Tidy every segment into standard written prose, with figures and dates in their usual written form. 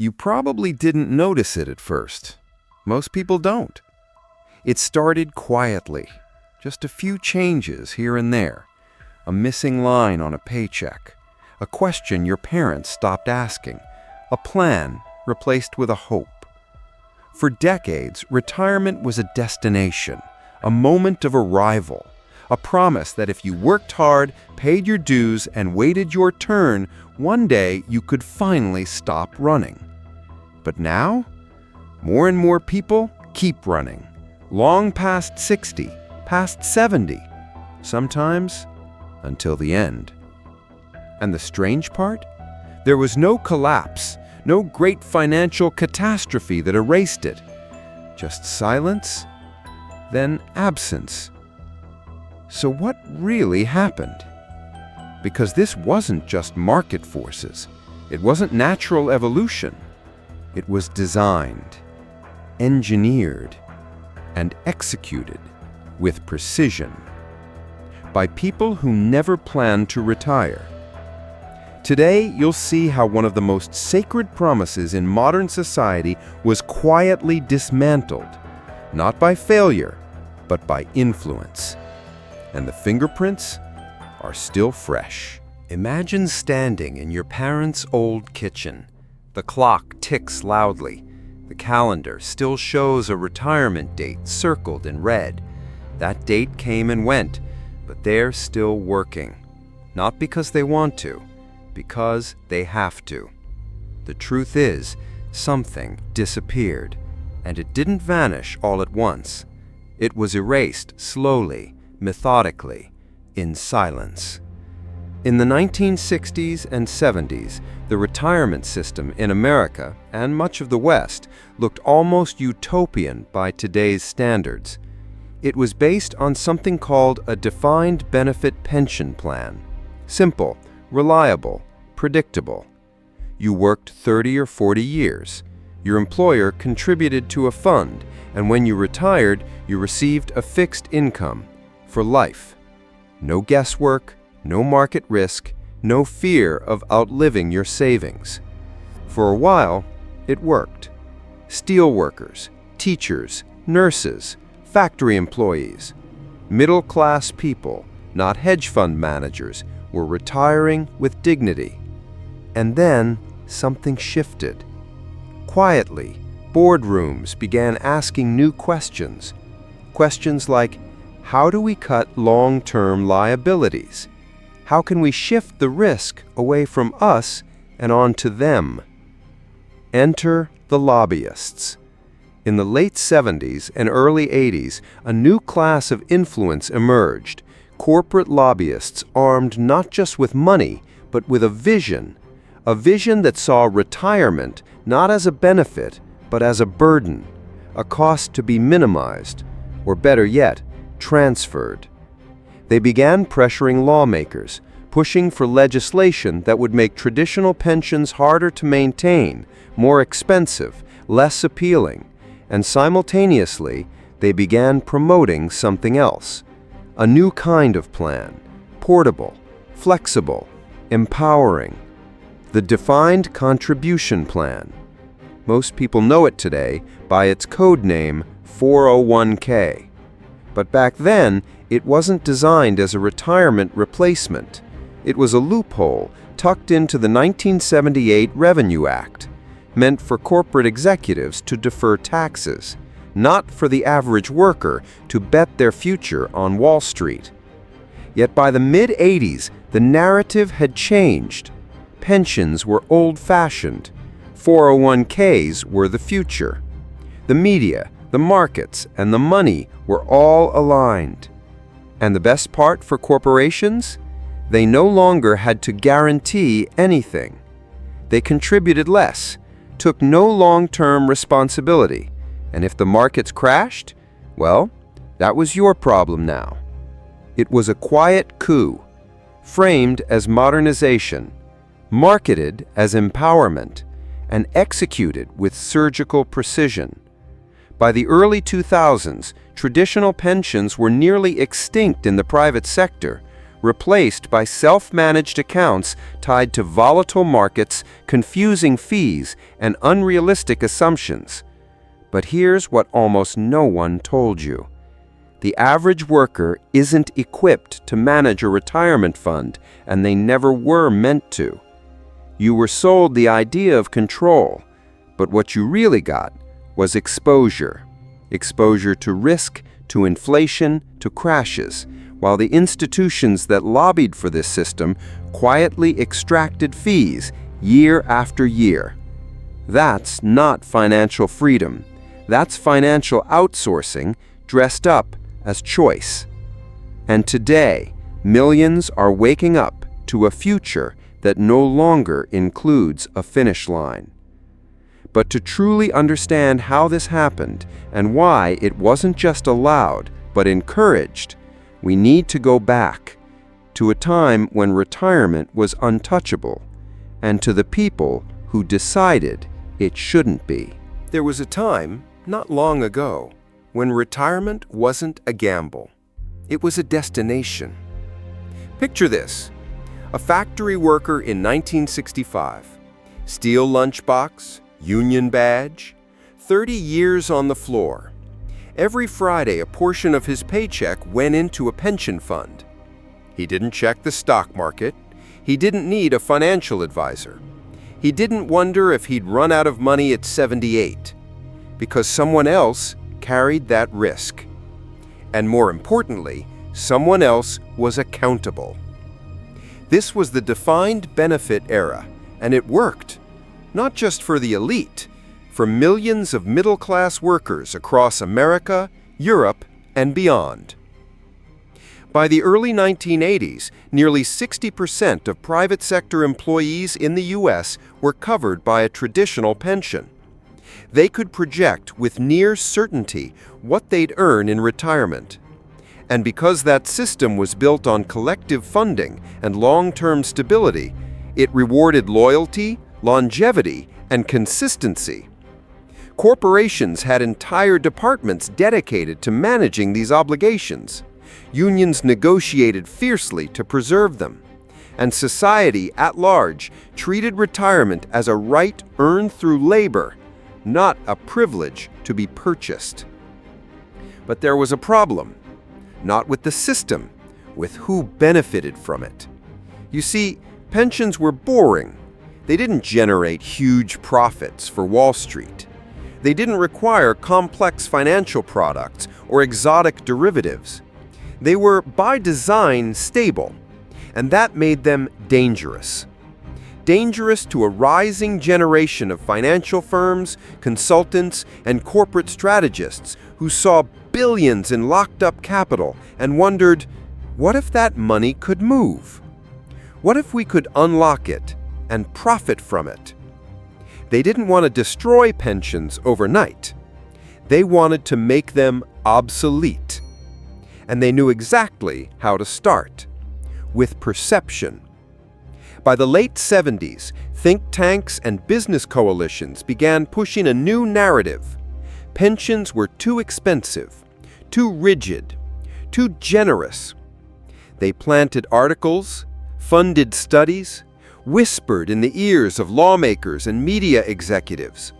You probably didn't notice it at first. Most people don't. It started quietly, just a few changes here and there, a missing line on a paycheck, a question your parents stopped asking, a plan replaced with a hope. For decades, retirement was a destination, a moment of arrival, a promise that if you worked hard, paid your dues, and waited your turn, one day you could finally stop running. But now, more and more people keep running, long past 60, past 70, sometimes until the end. And the strange part? There was no collapse, no great financial catastrophe that erased it. Just silence, then absence. So what really happened? Because this wasn't just market forces. It wasn't natural evolution. It was designed, engineered, and executed with precision by people who never planned to retire. Today, you'll see how one of the most sacred promises in modern society was quietly dismantled, not by failure, but by influence. And the fingerprints are still fresh. Imagine standing in your parents' old kitchen. The clock ticks loudly. The calendar still shows a retirement date circled in red. That date came and went, but they're still working. Not because they want to, because they have to. The truth is, something disappeared, and it didn't vanish all at once. It was erased slowly, methodically, in silence. In the 1960s and 70s, the retirement system in America and much of the West looked almost utopian by today's standards. It was based on something called a defined benefit pension plan. Simple, reliable, predictable. You worked 30 or 40 years. Your employer contributed to a fund, and when you retired, you received a fixed income for life. No guesswork, no market risk, no fear of outliving your savings. For a while, it worked. Steel workers, teachers, nurses, factory employees, middle-class people, not hedge fund managers, were retiring with dignity. And then something shifted. Quietly, boardrooms began asking new questions. Questions like, how do we cut long-term liabilities? How can we shift the risk away from us and onto them? Enter the lobbyists. In the late 70s and early 80s, a new class of influence emerged. Corporate lobbyists armed not just with money, but with a vision that saw retirement not as a benefit, but as a burden, a cost to be minimized, or better yet, transferred. They began pressuring lawmakers, pushing for legislation that would make traditional pensions harder to maintain, more expensive, less appealing, and simultaneously, they began promoting something else, a new kind of plan, portable, flexible, empowering, the defined contribution plan. Most people know it today by its code name 401k. But back then, it wasn't designed as a retirement replacement. It was a loophole tucked into the 1978 Revenue Act, meant for corporate executives to defer taxes, not for the average worker to bet their future on Wall Street. Yet by the mid-80s, the narrative had changed. Pensions were old-fashioned. 401ks were the future. The media, the markets, and the money were all aligned. And the best part for corporations? They no longer had to guarantee anything. They contributed less, took no long-term responsibility, and if the markets crashed, well, that was your problem now. It was a quiet coup, framed as modernization, marketed as empowerment, and executed with surgical precision. By the early 2000s, traditional pensions were nearly extinct in the private sector, replaced by self-managed accounts tied to volatile markets, confusing fees, and unrealistic assumptions. But here's what almost no one told you. The average worker isn't equipped to manage a retirement fund, and they never were meant to. You were sold the idea of control, but what you really got was exposure. Exposure to risk, to inflation, to crashes, while the institutions that lobbied for this system quietly extracted fees year after year. That's not financial freedom. That's financial outsourcing dressed up as choice. And today, millions are waking up to a future that no longer includes a finish line. But to truly understand how this happened and why it wasn't just allowed but encouraged, we need to go back to a time when retirement was untouchable and to the people who decided it shouldn't be. There was a time, not long ago, when retirement wasn't a gamble. It was a destination. Picture this: a factory worker in 1965. Steel lunchbox, union badge, 30 years on the floor. Every Friday, a portion of his paycheck went into a pension fund. He didn't check the stock market. He didn't need a financial advisor. He didn't wonder if he'd run out of money at 78, because someone else carried that risk. And more importantly, someone else was accountable. This was the defined benefit era, and it worked. Not just for the elite, for millions of middle-class workers across America, Europe, and beyond. By the early 1980s, nearly 60% of private sector employees in the U.S. were covered by a traditional pension. They could project with near certainty what they'd earn in retirement. And because that system was built on collective funding and long-term stability, it rewarded loyalty, longevity, and consistency. Corporations had entire departments dedicated to managing these obligations. Unions negotiated fiercely to preserve them. And society at large treated retirement as a right earned through labor, not a privilege to be purchased. But there was a problem. Not with the system, with who benefited from it. You see, pensions were boring. They didn't generate huge profits for Wall Street. They didn't require complex financial products or exotic derivatives. They were, by design, stable, and that made them dangerous. Dangerous to a rising generation of financial firms, consultants, and corporate strategists who saw billions in locked-up capital and wondered, what if that money could move? What if we could unlock it and profit from it? They didn't want to destroy pensions overnight. They wanted to make them obsolete. And they knew exactly how to start, with perception. By the late 70s, think tanks and business coalitions began pushing a new narrative. Pensions were too expensive, too rigid, too generous. They planted articles, funded studies, whispered in the ears of lawmakers and media executives.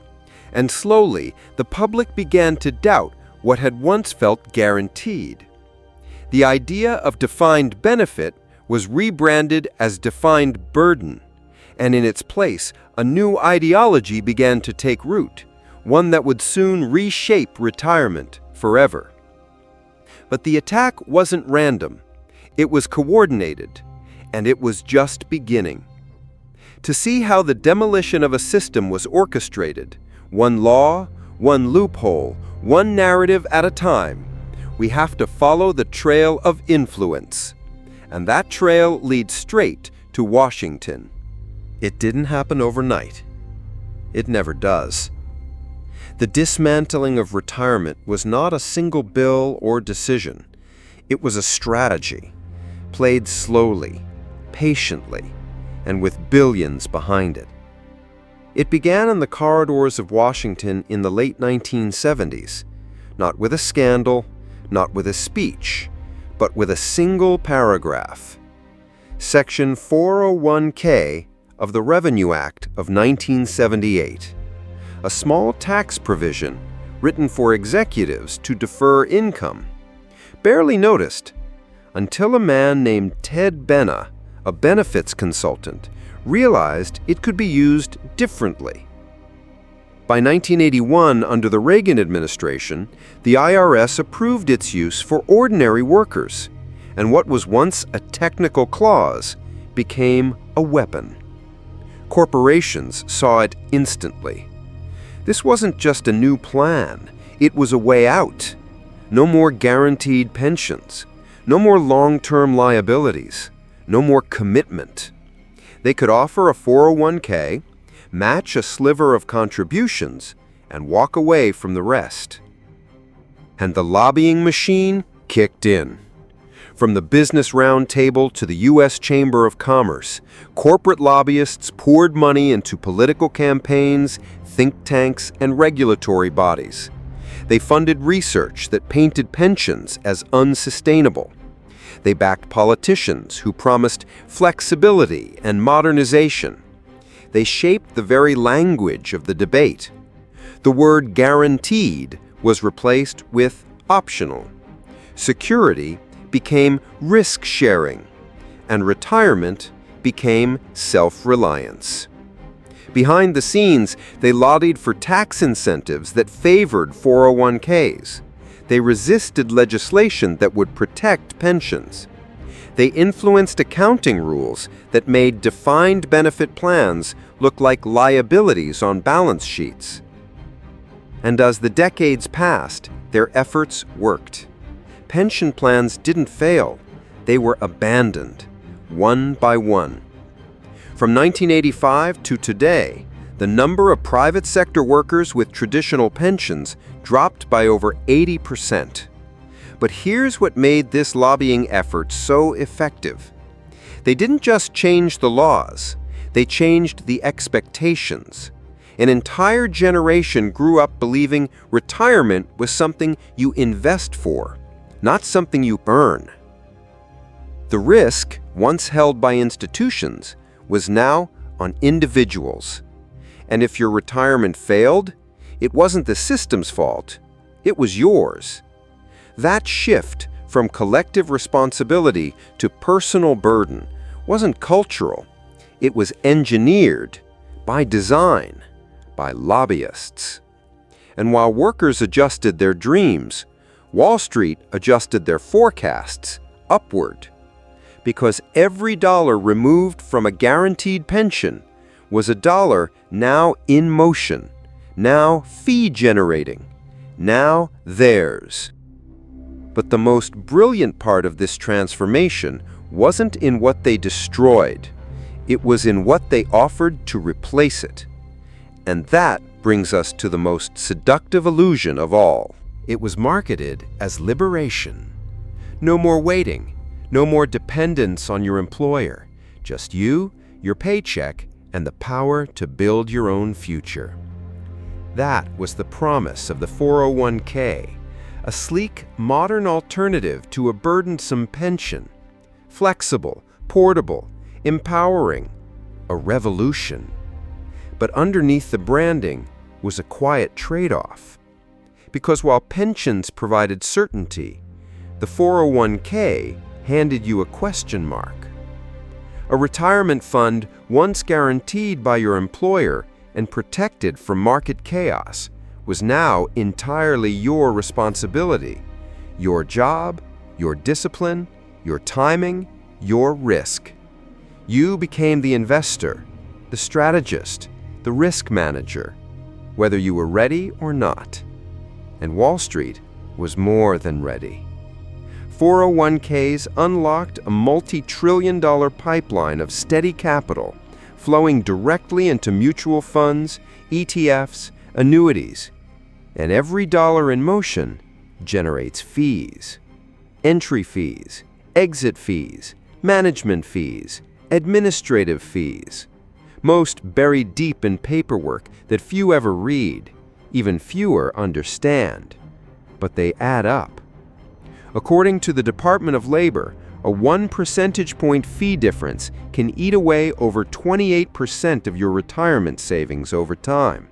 And slowly, the public began to doubt what had once felt guaranteed. The idea of defined benefit was rebranded as defined burden, and in its place, a new ideology began to take root, one that would soon reshape retirement forever. But the attack wasn't random. It was coordinated, and it was just beginning. To see how the demolition of a system was orchestrated, one law, one loophole, one narrative at a time, we have to follow the trail of influence. And that trail leads straight to Washington. It didn't happen overnight. It never does. The dismantling of retirement was not a single bill or decision. It was a strategy, played slowly, patiently, and with billions behind it. It began in the corridors of Washington in the late 1970s, not with a scandal, not with a speech, but with a single paragraph. Section 401K of the Revenue Act of 1978, a small tax provision written for executives to defer income, barely noticed until a man named Ted Benna, a benefits consultant, realized it could be used differently. By 1981, under the Reagan administration, the IRS approved its use for ordinary workers, and what was once a technical clause became a weapon. Corporations saw it instantly. This wasn't just a new plan, it was a way out. No more guaranteed pensions, no more long-term liabilities, no more commitment. They could offer a 401k, match a sliver of contributions, and walk away from the rest. And the lobbying machine kicked in. From the Business Roundtable to the U.S. Chamber of Commerce, corporate lobbyists poured money into political campaigns, think tanks, and regulatory bodies. They funded research that painted pensions as unsustainable. They backed politicians who promised flexibility and modernization. They shaped the very language of the debate. The word guaranteed was replaced with optional. Security became risk-sharing, and retirement became self-reliance. Behind the scenes, they lobbied for tax incentives that favored 401ks. They resisted legislation that would protect pensions. They influenced accounting rules that made defined benefit plans look like liabilities on balance sheets. And as the decades passed, their efforts worked. Pension plans didn't fail, they were abandoned, one by one. From 1985 to today, the number of private sector workers with traditional pensions dropped by over 80%. But here's what made this lobbying effort so effective. They didn't just change the laws, they changed the expectations. An entire generation grew up believing retirement was something you invest for, not something you earn. The risk, once held by institutions, was now on individuals. And if your retirement failed, it wasn't the system's fault, it was yours. That shift from collective responsibility to personal burden wasn't cultural, it was engineered by design, by lobbyists. And while workers adjusted their dreams, Wall Street adjusted their forecasts upward, because every dollar removed from a guaranteed pension was a dollar now in motion, now fee-generating, now theirs. But the most brilliant part of this transformation wasn't in what they destroyed, it was in what they offered to replace it. And that brings us to the most seductive illusion of all. It was marketed as liberation. No more waiting, no more dependence on your employer, just you, your paycheck, and the power to build your own future. That was the promise of the 401k, a sleek, modern alternative to a burdensome pension. Flexible, portable, empowering, a revolution. But underneath the branding was a quiet trade-off. Because while pensions provided certainty, the 401k handed you a question mark. A retirement fund once guaranteed by your employer and protected from market chaos was now entirely your responsibility. Your job, your discipline, your timing, your risk. You became the investor, the strategist, the risk manager, whether you were ready or not. And Wall Street was more than ready. 401ks unlocked a multi-trillion-dollar pipeline of steady capital flowing directly into mutual funds, ETFs, annuities. And every dollar in motion generates fees. Entry fees, exit fees, management fees, administrative fees. Most buried deep in paperwork that few ever read, even fewer understand. But they add up. According to the Department of Labor, A 1 percentage point fee difference can eat away over 28% of your retirement savings over time.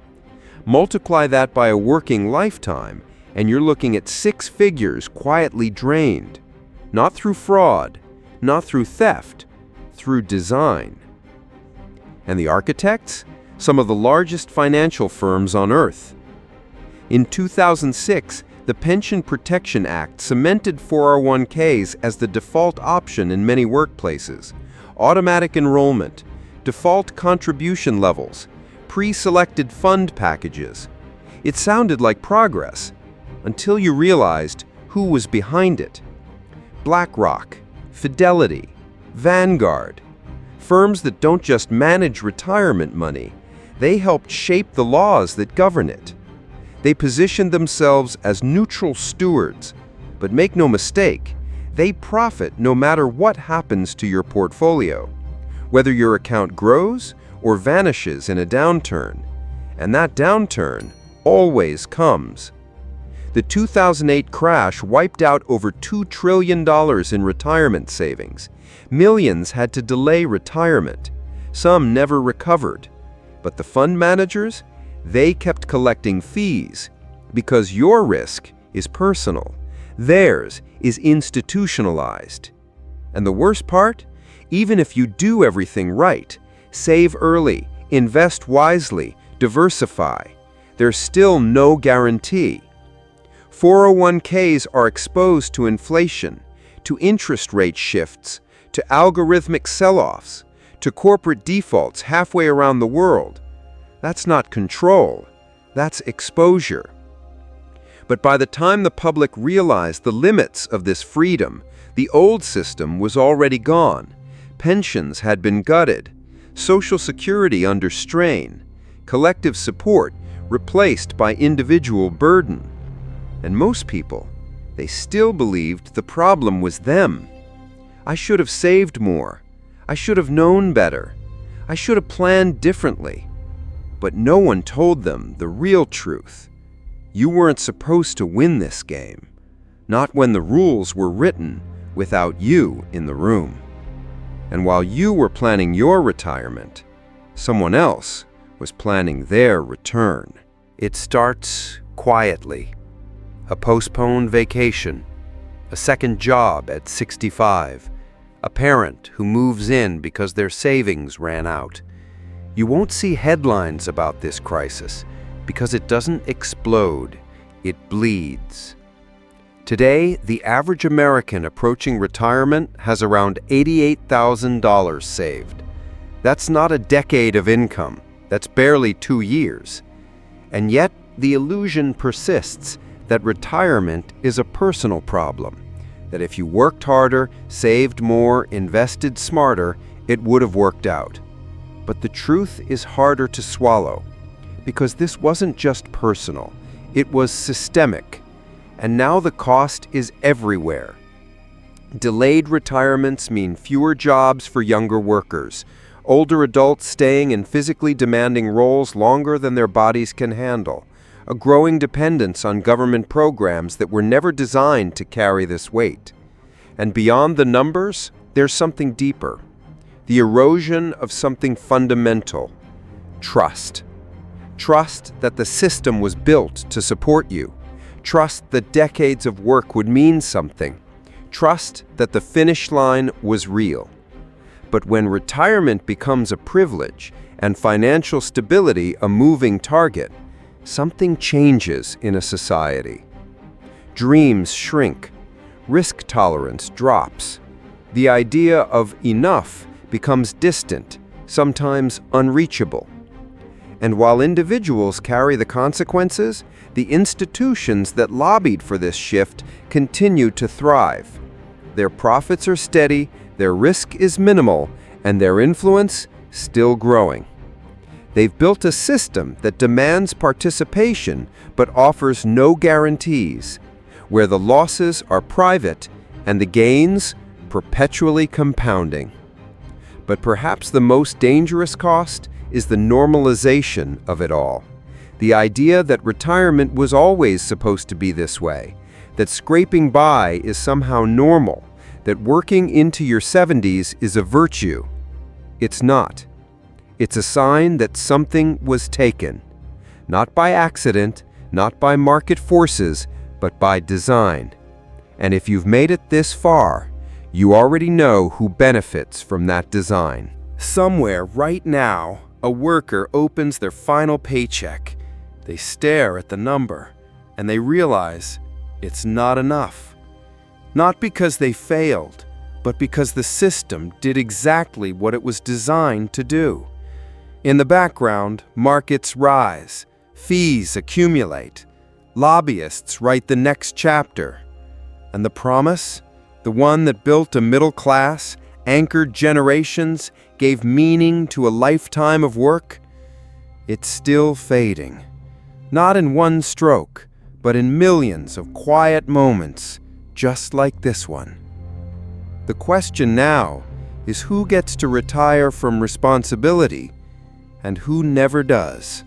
Multiply that by a working lifetime, and you're looking at 6 figures quietly drained. Not through fraud, not through theft, through design. And the architects? Some of the largest financial firms on earth. In 2006, the Pension Protection Act cemented 401ks as the default option in many workplaces. Automatic enrollment, default contribution levels, pre-selected fund packages. It sounded like progress, until you realized who was behind it. BlackRock, Fidelity, Vanguard. Firms that don't just manage retirement money, they helped shape the laws that govern it. They positioned themselves as neutral stewards, but make no mistake, they profit no matter what happens to your portfolio, whether your account grows or vanishes in a downturn. And that downturn always comes. The 2008 crash wiped out over $2 trillion in retirement savings. Millions had to delay retirement. Some never recovered. But the fund managers? They kept collecting fees because your risk is personal. Theirs is institutionalized. And the worst part? Even if you do everything right, save early, invest wisely, diversify, there's still no guarantee. 401ks are exposed to inflation, to interest rate shifts, to algorithmic sell-offs, to corporate defaults halfway around the world. That's not control, that's exposure. But by the time the public realized the limits of this freedom, the old system was already gone. Pensions had been gutted, Social Security under strain, collective support replaced by individual burden. And most people, they still believed the problem was them. I should have saved more. I should have known better. I should have planned differently. But no one told them the real truth. You weren't supposed to win this game, not when the rules were written without you in the room. And while you were planning your retirement, someone else was planning their return. It starts quietly. A postponed vacation, a second job at 65, a parent who moves in because their savings ran out. You won't see headlines about this crisis because it doesn't explode, it bleeds. Today, the average American approaching retirement has around $88,000 saved. That's not a decade of income, that's barely 2 years. And yet, the illusion persists that retirement is a personal problem, that if you worked harder, saved more, invested smarter, it would have worked out. But the truth is harder to swallow, because this wasn't just personal, it was systemic. And now the cost is everywhere. Delayed retirements mean fewer jobs for younger workers, older adults staying in physically demanding roles longer than their bodies can handle, a growing dependence on government programs that were never designed to carry this weight. And beyond the numbers, there's something deeper. The erosion of something fundamental. Trust. Trust that the system was built to support you. Trust that decades of work would mean something. Trust that the finish line was real. But when retirement becomes a privilege and financial stability a moving target, something changes in a society. Dreams shrink. Risk tolerance drops. The idea of enough becomes distant, sometimes unreachable. And while individuals carry the consequences, the institutions that lobbied for this shift continue to thrive. Their profits are steady, their risk is minimal, and their influence still growing. They've built a system that demands participation but offers no guarantees, where the losses are private and the gains perpetually compounding. But perhaps the most dangerous cost is the normalization of it all. The idea that retirement was always supposed to be this way, that scraping by is somehow normal, that working into your 70s is a virtue. It's not. It's a sign that something was taken, not by accident, not by market forces, but by design. And if you've made it this far, you already know who benefits from that design. Somewhere right now, a worker opens their final paycheck. They stare at the number, and they realize it's not enough. Not because they failed, but because the system did exactly what it was designed to do. In the background, markets rise, fees accumulate, lobbyists write the next chapter. And the promise, the one that built a middle class, anchored generations, gave meaning to a lifetime of work, it's still fading. Not in one stroke, but in millions of quiet moments, just like this one. The question now is who gets to retire from responsibility and who never does.